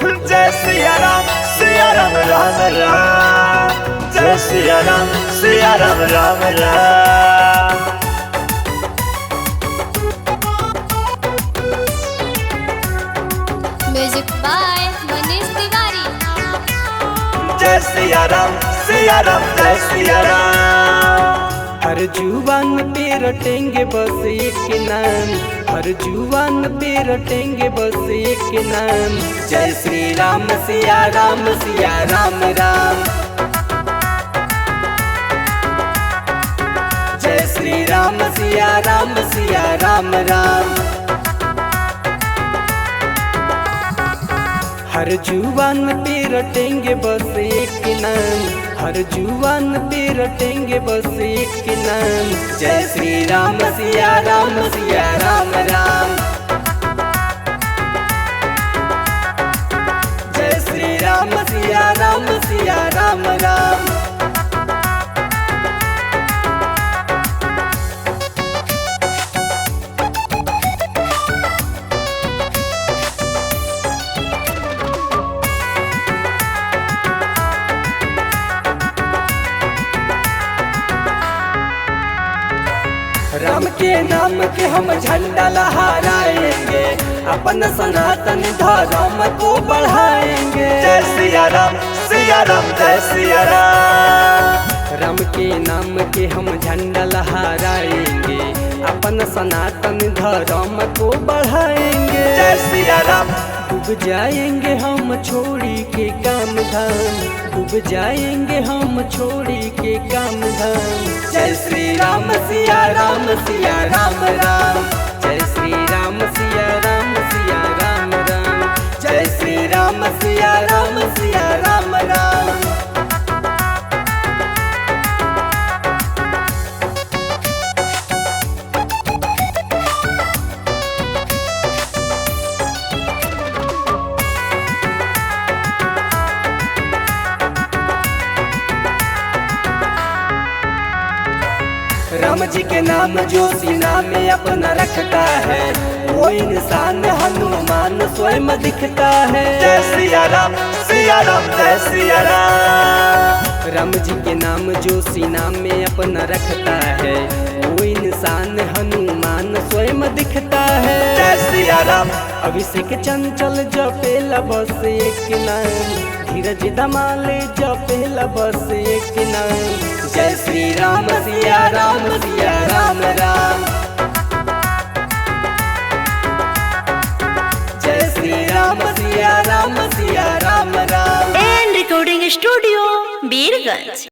जय सिया राम राम राम। जय Siya Ram Ram Ram. Music by Manish Tiwari. जय सिया राम जय सिया राम। हर जुबान पे रटेंगे बस एक नाम, हर जुबान पे रटेंगे बस एक नाम। जय श्री राम सिया राम राम। जय श्री राम सिया राम राम। हर जुबान पे रटेंगे बस एक नाम, हर जुबान पे रटेंगे बस एक नाम। जय श्री राम सिया राम राम। जय श्री राम सिया राम राम। राम के नाम के हम झंडा लहराएंगे, अपन सनातन धर्म को बढ़ाएंगे। जय सिया राम जय सिया राम। राम के नाम के हम झंडा लहराएंगे, अपन सनातन धर्म को बढ़ाएंगे। जय सिया राम। डूब जाएंगे हम छोड़ी के काम धाम, डूब जाएंगे हम छोड़ी के काम धाम। जय श्री राम सिया राम राम। जय श्री राम सिया राम राम। जय श्री राम सिया राम राम। राम जी के नाम जो सीना में अपना रखता है, वो इंसान हनुमान स्वयं दिखता है। जय सिया राम जय सिया राम। राम जी के नाम जो सीना में अपना रखता है, वो इंसान हनुमान स्वयं दिखता है। जय सिया राम। अभिषेक चंचल जपेला बस एक नाम, धीरज धमाले जपेला बस एक नाम। जय श्री राम सिया राम राम। जय Shri Ram Siya Ram Ram. And recording studio Birgunj.